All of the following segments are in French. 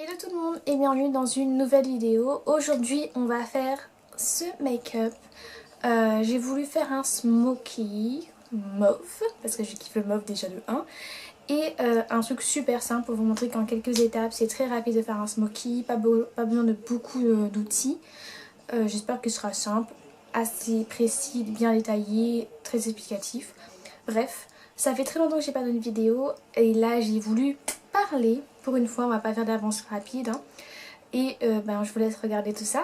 Hello tout le monde et bienvenue dans une nouvelle vidéo. Aujourd'hui on va faire ce make-up. J'ai voulu faire un smoky mauve parce que je kiffe le mauve déjà de 1. Et un truc super simple pour vous montrer qu'en quelques étapes c'est très rapide de faire un smoky, pas besoin de beaucoup d'outils. J'espère que ce sera simple, assez précis, bien détaillé, très explicatif. Bref, ça fait très longtemps que j'ai pas donné de vidéo et là j'ai voulu parler. Pour une fois on va pas faire d'avance rapide hein. Et je vous laisse regarder tout ça.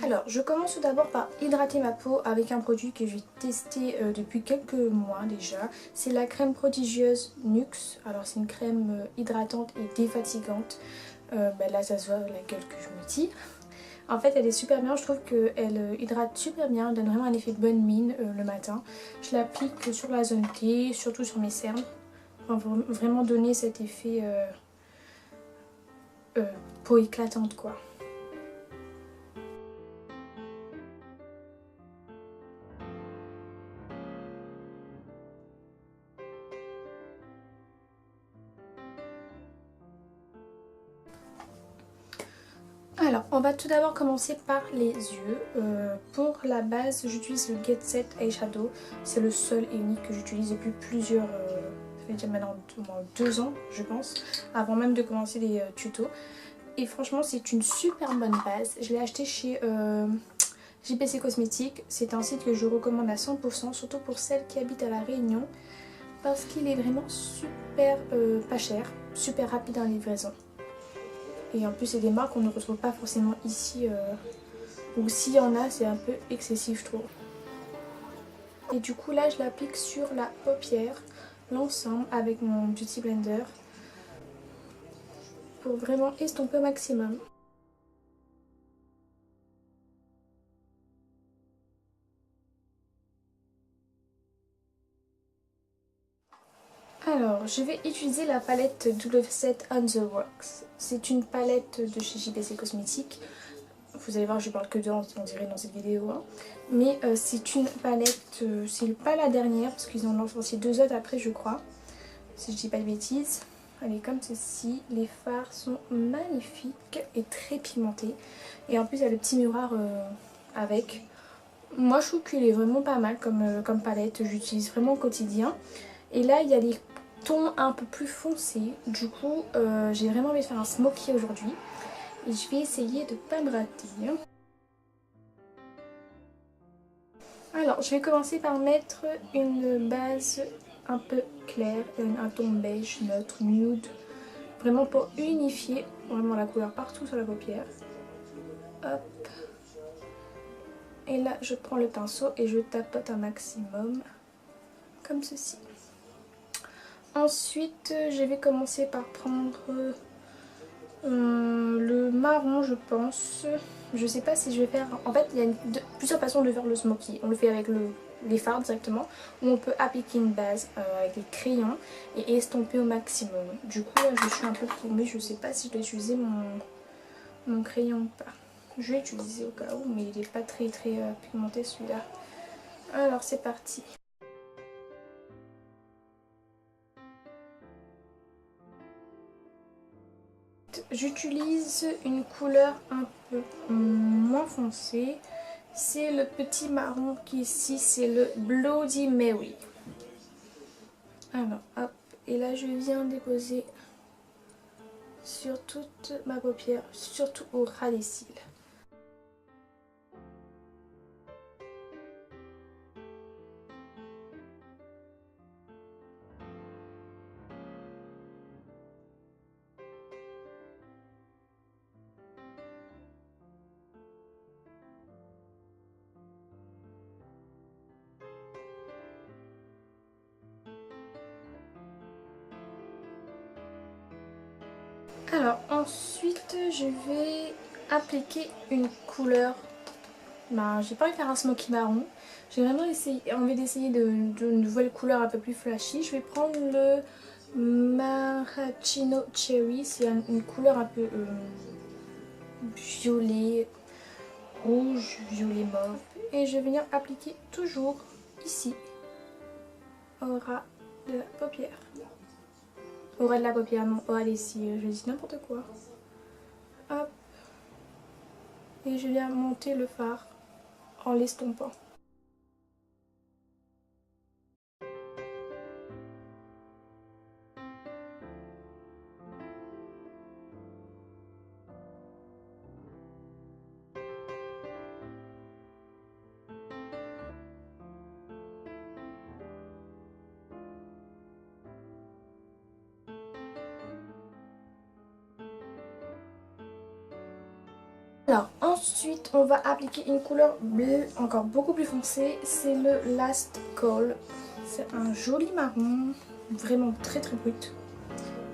Alors je commence tout d'abord par hydrater ma peau avec un produit que j'ai testé depuis quelques mois déjà. C'est la crème prodigieuse Nuxe. Alors c'est une crème hydratante et défatigante. Là ça se voit la gueule que je me tire. En fait elle est super bien, je trouve qu'elle hydrate super bien, elle donne vraiment un effet de bonne mine le matin. Je l'applique sur la zone T, surtout sur mes cernes. Pour vraiment donner cet effet peau éclatante quoi. Alors, on va tout d'abord commencer par les yeux. Pour la base, j'utilise le Get Set Eyeshadow. C'est le seul et unique que j'utilise depuis plusieurs... ça fait déjà maintenant au moins 2 ans, je pense, avant même de commencer les tutos. Et franchement, c'est une super bonne base. Je l'ai acheté chez JPC Cosmétiques. C'est un site que je recommande à 100%, surtout pour celles qui habitent à La Réunion. Parce qu'il est vraiment super pas cher, super rapide en livraison. Et en plus c'est des marques qu'on ne retrouve pas forcément ici, ou s'il y en a c'est un peu excessif je trouve. Et du coup là je l'applique sur la paupière, l'ensemble avec mon Beauty Blender, pour vraiment estomper au maximum. Alors je vais utiliser la palette W7 On The Rocks. C'est une palette de chez JPC Cosmétiques. Vous allez voir, je parle que d'eux, on dirait dans cette vidéo. Hein. Mais c'est une palette, c'est pas la dernière, parce qu'ils en ont lancé 2 autres après, je crois. Si je dis pas de bêtises. Elle est comme ceci. Les fards sont magnifiques et très pigmentés. Et en plus, il y a le petit miroir avec. Moi, je trouve qu'il est vraiment pas mal comme palette. J'utilise vraiment au quotidien. Et là, il y a des tons un peu plus foncés. Du coup, j'ai vraiment envie de faire un smoky aujourd'hui. Et je vais essayer de pas me rater. Alors, je vais commencer par mettre une base un peu claire, un ton beige, neutre, nude. Vraiment pour unifier vraiment la couleur partout sur la paupière. Hop. Et là, je prends le pinceau et je tapote un maximum. Comme ceci. Ensuite, je vais commencer par prendre le marron, je pense. Je sais pas si je vais faire... En fait, il y a plusieurs façons de faire le smoky. On le fait avec les fards directement, ou on peut appliquer une base avec des crayons et estomper au maximum. Du coup, là, je suis un peu paumée. Je sais pas si je dois utiliser mon crayon ou pas. Je vais utiliser au cas où, mais il n'est pas très pigmenté celui-là. Alors, c'est parti. J'utilise une couleur un peu moins foncée. C'est le petit marron qui est ici, c'est le Bloody Mary. Alors hop, et là je viens déposer sur toute ma paupière, surtout au ras des cils. Alors ensuite je vais appliquer une couleur. J'ai pas envie de faire un smoky marron. J'ai vraiment envie d'essayer de nouvelles couleurs un peu plus flashy. Je vais prendre le Maraschino Cherry. C'est une couleur un peu violet, rouge, violet mauve. Et je vais venir appliquer toujours ici, au ras de la paupière. Au ras de la paupière, non, au ras des cils, je dis n'importe quoi. Hop. Et je viens monter le fard en l'estompant. Alors ensuite on va appliquer une couleur bleue encore beaucoup plus foncée, c'est le Last Call. C'est un joli marron, vraiment très très brut.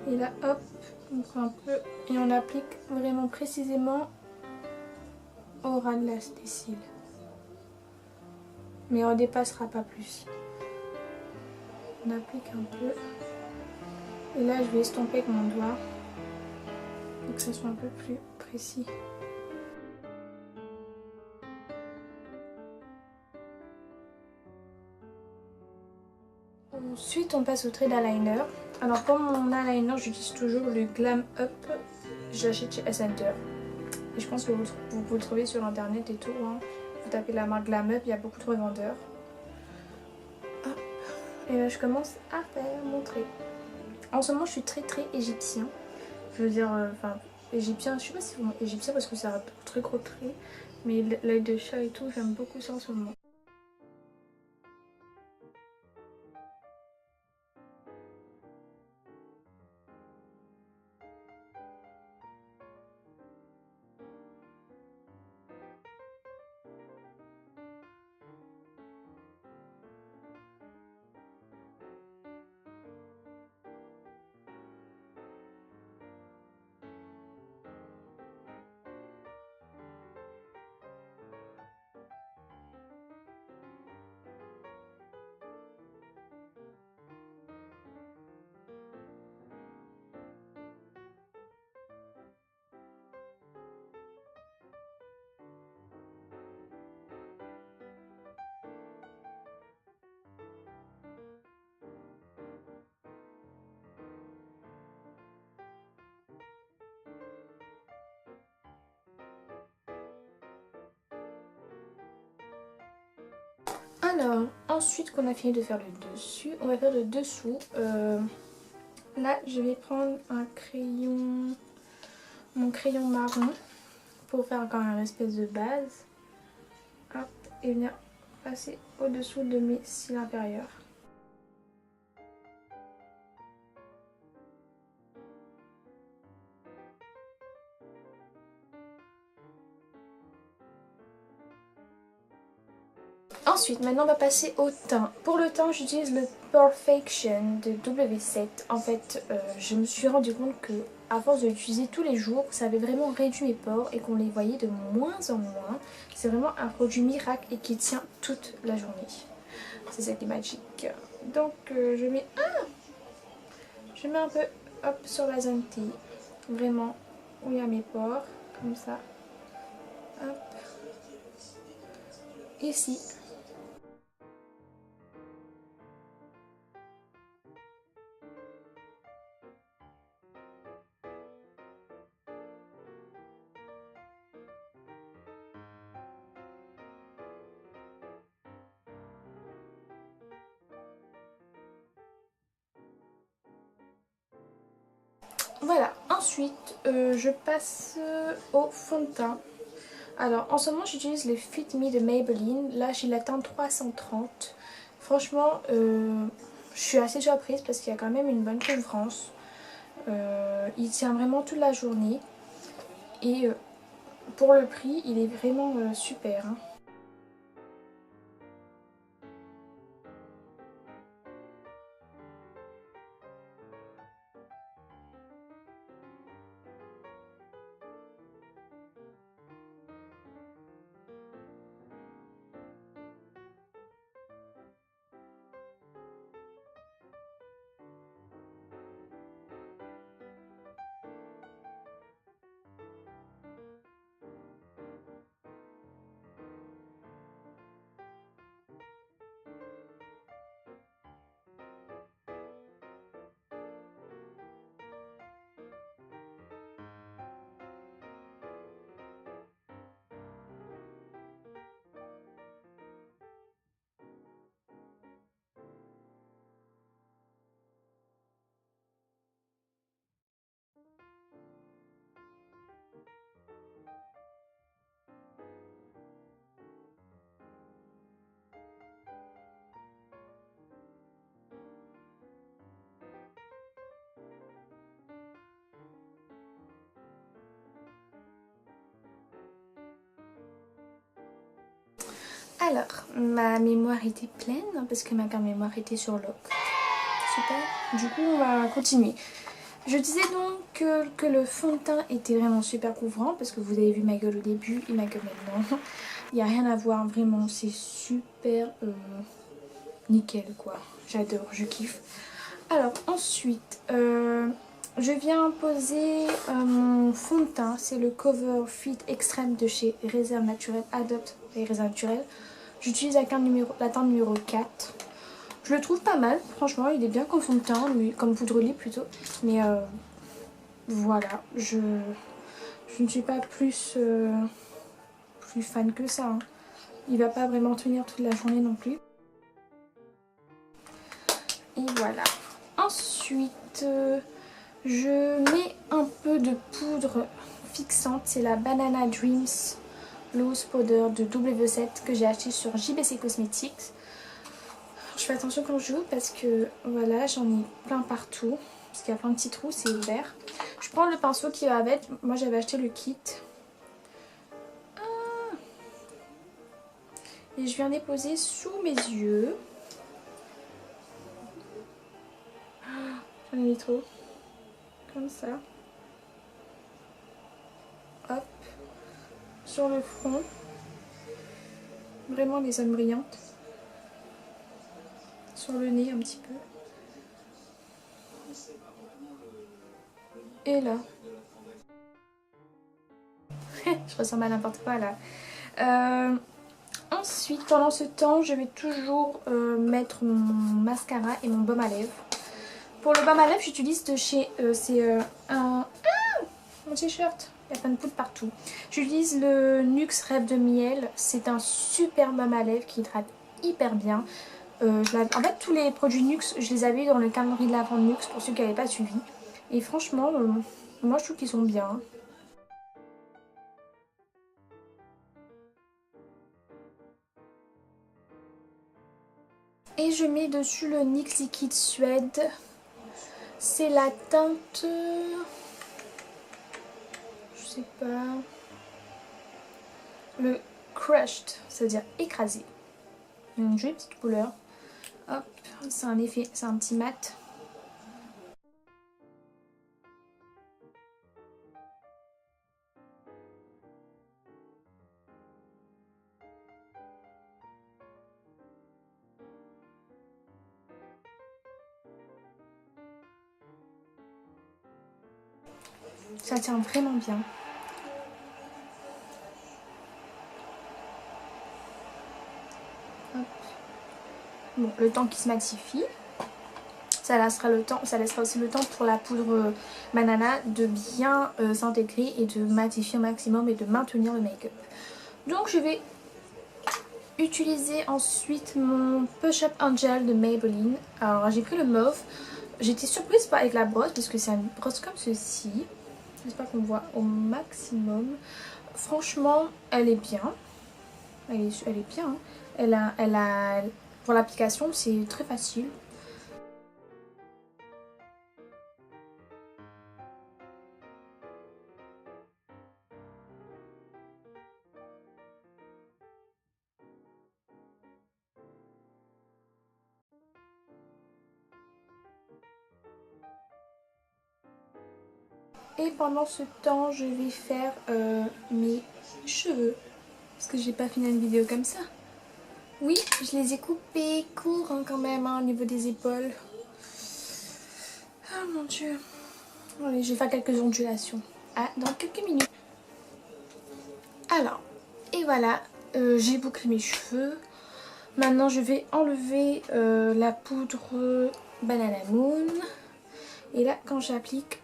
Et là hop, on prend un peu et on applique vraiment précisément au ras de des cils. Mais on ne dépassera pas plus. On applique un peu. Et là je vais estomper avec mon doigt pour que ça soit un peu plus précis. Ensuite on passe au trait d'eyeliner. Alors pour mon eyeliner j'utilise toujours le Glam Up. Je l'achète chez Center. Et je pense que vous pouvez le trouver sur internet et tout. Hein. Vous tapez la marque Glam Up, il y a beaucoup de revendeurs. Hop. Et là je commence à faire mon trait. En ce moment je suis très égyptien. Je veux dire, enfin égyptien, je sais pas si vraiment égyptien parce que c'est un très gros trait. Mais l'œil de chat et tout, j'aime beaucoup ça en ce moment. Alors, ensuite qu'on a fini de faire le dessus, on va faire le dessous. Là, je vais prendre un crayon, mon crayon marron, pour faire encore une espèce de base. Hop, et venir passer au-dessous de mes cils inférieurs. Ensuite, maintenant on va passer au teint. Pour le teint, j'utilise le Perfection de W7. En fait, je me suis rendu compte que à force de l'utiliser tous les jours, ça avait vraiment réduit mes pores et qu'on les voyait de moins en moins. C'est vraiment un produit miracle et qui tient toute la journée. C'est ça qui est magique. Donc je mets un peu hop, sur la zone T, vraiment où il y a mes pores, comme ça. Hop. Ici. Voilà, ensuite je passe au fond de teint. Alors en ce moment j'utilise le Fit Me de Maybelline. Là j'ai la teinte 330. Franchement je suis assez surprise parce qu'il y a quand même une bonne couvrance. Il tient vraiment toute la journée. Et pour le prix il est vraiment super. Hein. Alors, ma mémoire était pleine parce que ma carte mémoire était sur lock. Super. Du coup, on va continuer. Je disais donc que le fond de teint était vraiment super couvrant parce que vous avez vu ma gueule au début et ma gueule maintenant. Il n'y a rien à voir, vraiment, c'est super nickel quoi. J'adore, je kiffe. Alors ensuite, je viens poser mon fond de teint. C'est le Cover Fit Extreme de chez Réserve Naturelle, Adopt les Réserves Naturelles. J'utilise la teinte numéro 4. Je le trouve pas mal, franchement, il est bien comme fond de teint, lui, comme poudre lit plutôt. Mais voilà, je ne suis pas plus fan que ça. Hein. Il va pas vraiment tenir toute la journée non plus. Et voilà. Ensuite, je mets un peu de poudre fixante. C'est la Banana Dreams Loose Powder de W7 que j'ai acheté sur JBC Cosmetics. Je fais attention quand je joue parce que voilà, j'en ai plein partout. Parce qu'il y a plein de petits trous, c'est ouvert. Je prends le pinceau qui va avec. Moi j'avais acheté le kit. Et je viens les poser sous mes yeux. J'en ai mis trop. Comme ça. Hop. Sur le front. Vraiment les zones brillantes. Sur le nez un petit peu. Et là. Je ressemble à n'importe quoi là. Ensuite, pendant ce temps, je vais toujours mettre mon mascara et mon baume à lèvres. Pour le baume à lèvres, j'utilise de chez... mon t-shirt. Il y a plein de poudre partout. J'utilise le Nuxe Rêve de Miel. C'est un super baume à lèvres qui hydrate hyper bien. En fait, tous les produits Nuxe, je les avais dans le calendrier de la vente Nuxe pour ceux qui n'avaient pas suivi. Et franchement, moi je trouve qu'ils sont bien. Et je mets dessus le NYX Liquid Suède. C'est la teinte... je sais pas... le Crushed, c'est-à-dire écrasé. Une jolie petite couleur. Hop, c'est un effet, c'est un petit mat. Ça tient vraiment bien. Hop. Bon, le temps qui se matifie. Ça laissera aussi le temps pour la poudre banana de bien s'intégrer et de matifier au maximum et de maintenir le make-up. Donc je vais utiliser ensuite mon Push Up Angel de Maybelline. Alors j'ai pris le mauve. J'étais surprise avec la brosse parce que c'est une brosse comme ceci. J'espère qu'on voit au maximum. Franchement, elle est bien. Elle est bien. Hein. Pour l'application, c'est très facile. Et pendant ce temps, je vais faire mes cheveux. Parce que j'ai pas fini une vidéo comme ça. Oui, je les ai coupés courts hein, quand même hein, au niveau des épaules. Oh mon dieu. Allez, je vais faire quelques ondulations. Ah, dans quelques minutes. Alors, et voilà, j'ai bouclé mes cheveux. Maintenant, je vais enlever la poudre Banana Moon. Et là, quand j'applique,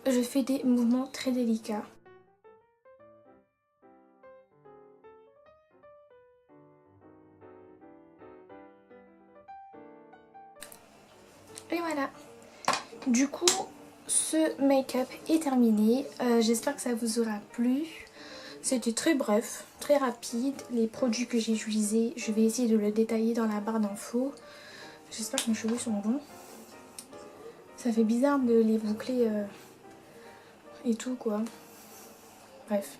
je fais des mouvements très délicats. Et voilà. Du coup, ce make-up est terminé. J'espère que ça vous aura plu. C'était très bref, très rapide. Les produits que j'ai utilisés, je vais essayer de le détailler dans la barre d'infos. J'espère que mes cheveux sont bons. Ça fait bizarre de les boucler et tout quoi. Bref.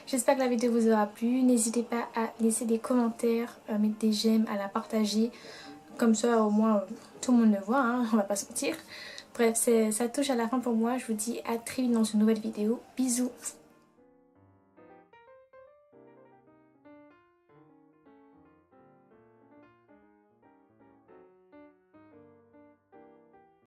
J'espère que la vidéo vous aura plu. N'hésitez pas à laisser des commentaires, mettre des j'aime, à la partager. Comme ça au moins tout le monde le voit, hein, on va pas se mentir. Bref, ça touche à la fin pour moi. Je vous dis à très vite dans une nouvelle vidéo. Bisous.